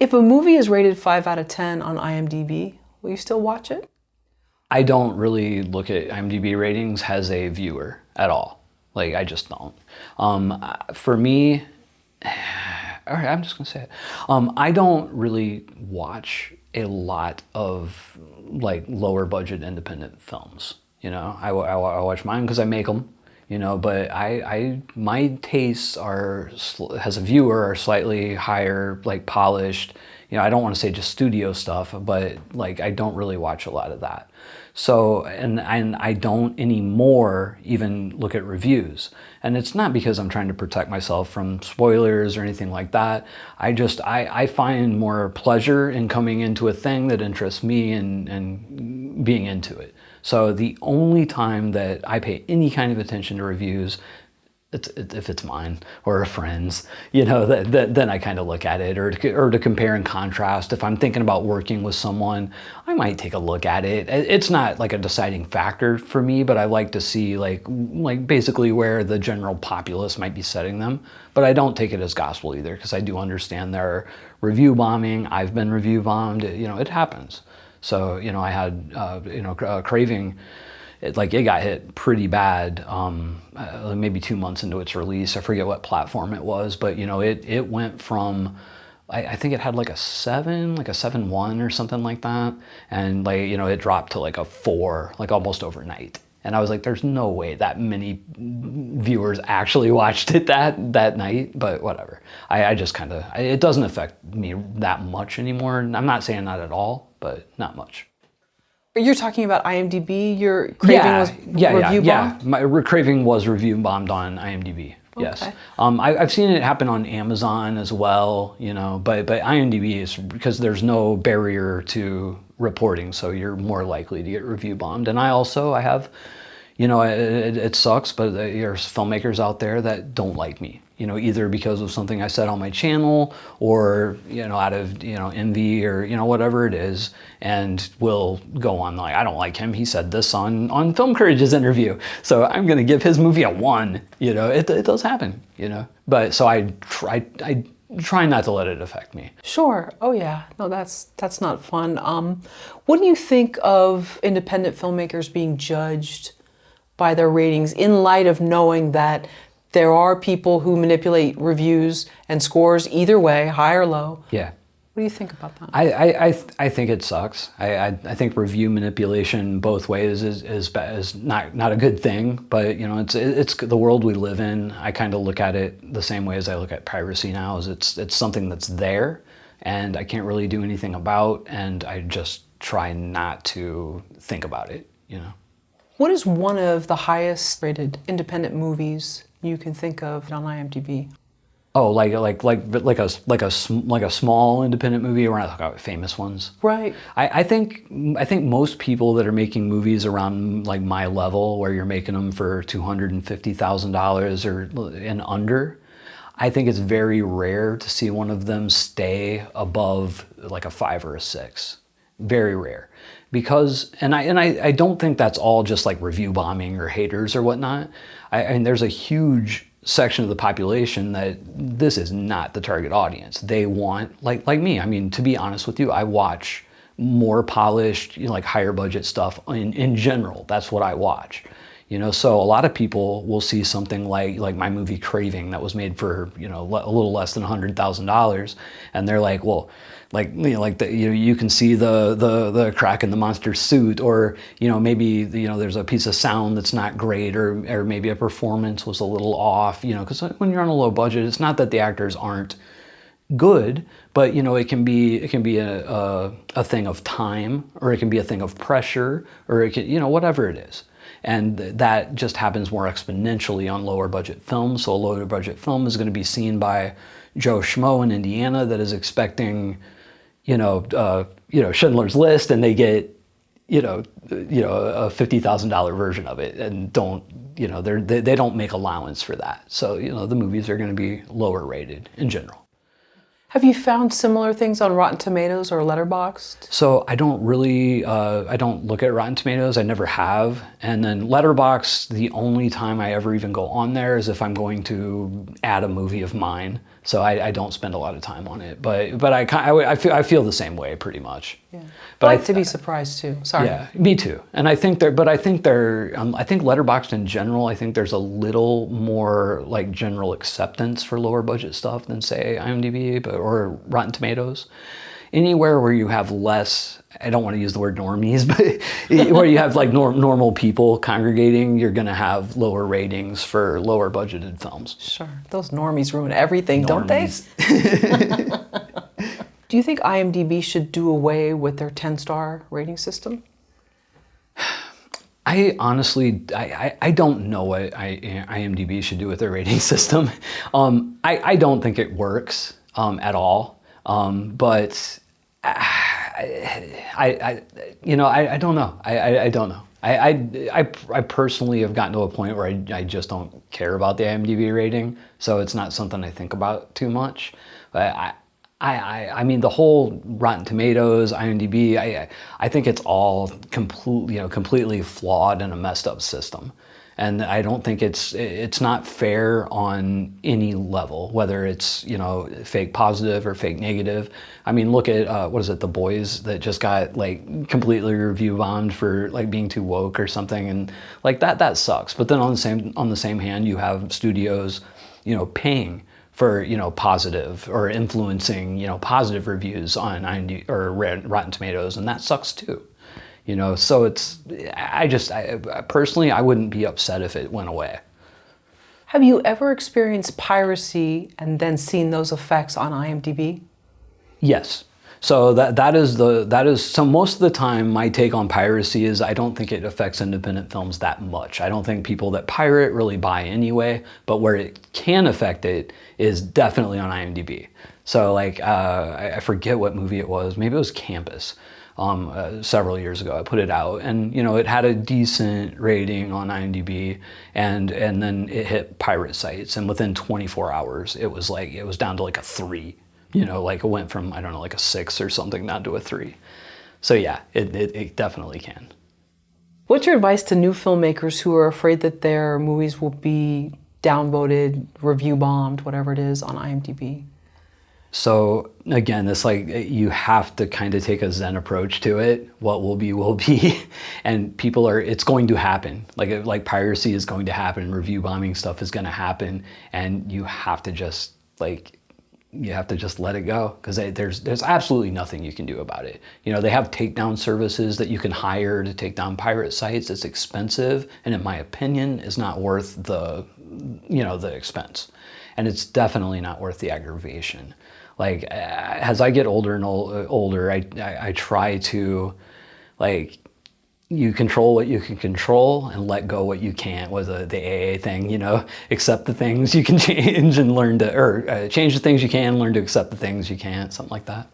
If a movie is rated 5 out of 10 on IMDb, will you still watch it? I don't really look at IMDb ratings as a viewer at all. Like, I just don't. For me, all right, I'm just gonna say it. I don't really watch a lot of like lower budget independent films. You know, I watch mine because I make them. You know, but my tastes are, as a viewer, are slightly higher, like polished. You know, I don't want to say just studio stuff, but like I don't really watch a lot of that. So, and I don't anymore even look at reviews. And it's not because I'm trying to protect myself from spoilers or anything like that. I find more pleasure in coming into a thing that interests me and being into it. So the only time that I pay any kind of attention to reviews, if it's mine or a friend's, you know, then I kind of look at it, or to compare and contrast. If I'm thinking about working with someone, I might take a look at it. It's not like a deciding factor for me, but I like to see like basically where the general populace might be setting them. But I don't take it as gospel either, because I do understand there are review bombing. I've been review bombed. You know, it happens. So, you know, I had, Craving, it got hit pretty bad, maybe 2 months into its release. I forget what platform it was, but, you know, it went from, I think it had like a 7.1 or something like that. And like, you know, it dropped to like a 4, like almost overnight. And I was like, there's no way that many viewers actually watched it that night, but whatever. I just kind of, it doesn't affect me that much anymore. I'm not saying not at all, but not much. You're talking about IMDb? Your Craving was review bombed? Yeah, my Craving was review bombed on IMDb. Yes. Okay. I've seen it happen on Amazon as well, you know, but IMDb is, because there's no barrier to reporting, so you're more likely to get review bombed. And I have, you know, it sucks, but there's filmmakers out there that don't like me, you know, either because of something I said on my channel, or, you know, out of, you know, envy, or, you know, whatever it is, and will go on like, I don't like him, he said this on Film Courage's interview, so I'm gonna give his movie a 1. You know, it does happen, you know. But so I try not to let it affect me. Sure. Oh yeah. No, that's not fun. What do you think of independent filmmakers being judged by their ratings, in light of knowing that there are people who manipulate reviews and scores either way, high or low? Yeah. What do you think about that? I think it sucks. I think review manipulation both ways is not a good thing. But, you know, it's the world we live in. I kind of look at it the same way as I look at piracy now. Is it's something that's there, and I can't really do anything about, and I just try not to think about it. You know. What is one of the highest rated independent movies you can think of on IMDb? Oh, like a small independent movie. We're not talking about famous ones. Right. I think most people that are making movies around like my level, where you're making them for $250,000 or and under, I think it's very rare to see one of them stay above like a 5 or a 6. Very rare. Because, and I don't think that's all just like review bombing or haters or whatnot. And there's a huge section of the population that this is not the target audience. They want, like me. I mean, to be honest with you, I watch more polished, you know, like higher budget stuff in general. That's what I watch. You know, so a lot of people will see something like my movie Craving that was made for, you know, a little less than $100,000, and they're like, well, like, you know, like you can see the crack in the monster's suit, or, you know, maybe, you know, there's a piece of sound that's not great, or maybe a performance was a little off, you know, because when you're on a low budget, it's not that the actors aren't good, but, you know, it can be a thing of time, or it can be a thing of pressure, or it can, you know, whatever it is. And that just happens more exponentially on lower budget films. So a lower budget film is going to be seen by Joe Schmo in Indiana that is expecting, Schindler's List, and they get, a $50,000 version of it, and they don't make allowance for that. So, the movies are going to be lower rated in general. Have you found similar things on Rotten Tomatoes or Letterboxd? So I don't really, I don't look at Rotten Tomatoes. I never have. And then Letterboxd, the only time I ever even go on there is if I'm going to add a movie of mine. So I don't spend a lot of time on it, but I feel the same way pretty much. Yeah. But I like to be surprised too. Sorry. Yeah, me too. And I think I think Letterboxd in general, I think there's a little more like general acceptance for lower budget stuff than say IMDb or Rotten Tomatoes. Anywhere where you have less, I don't want to use the word normies, but where you have like normal people congregating, you're going to have lower ratings for lower budgeted films. Sure. Those normies ruin everything, don't they? Do you think IMDb should do away with their 10-star rating system? I honestly, I don't know what IMDb should do with their rating system. I don't think it works at all. But I don't know. I don't know. I personally have gotten to a point where I just don't care about the IMDb rating, so it's not something I think about too much. But I mean, the whole Rotten Tomatoes, IMDb, I think it's all completely flawed and a messed up system. And I don't think it's not fair on any level, whether it's, fake positive or fake negative. I mean, look at, what is it, The Boys that just got like completely review bombed for like being too woke or something. And like that sucks. But then on the same hand, you have studios, paying for, positive or influencing, positive reviews on IMDb or Rotten Tomatoes. And that sucks too. So I personally, I wouldn't be upset if it went away. Have you ever experienced piracy and then seen those effects on IMDb? Yes. So that is so most of the time my take on piracy is I don't think it affects independent films that much. I don't think people that pirate really buy anyway, but where it can affect it is definitely on IMDb. So like, I forget what movie it was, maybe it was Campus. Several years ago, I put it out, and it had a decent rating on IMDb, and then it hit pirate sites, and within 24 hours, it was down to like a 3. Like it went from, I don't know, like a 6 or something down to a 3. So yeah, it definitely can. What's your advice to new filmmakers who are afraid that their movies will be downvoted, review bombed, whatever it is, on IMDb? So again, it's like you have to kind of take a Zen approach to it. What will be, will be. And it's going to happen. Like piracy is going to happen. Review bombing stuff is going to happen. And you have to just let it go, because there's absolutely nothing you can do about it. They have takedown services that you can hire to take down pirate sites. It's expensive, and in my opinion, is not worth the expense. And it's definitely not worth the aggravation. Like, as I get older and older, I try to, like, you control what you can control and let go what you can't, was the AA thing, accept the things you can change and learn to, or change the things you can, learn to accept the things you can't, something like that.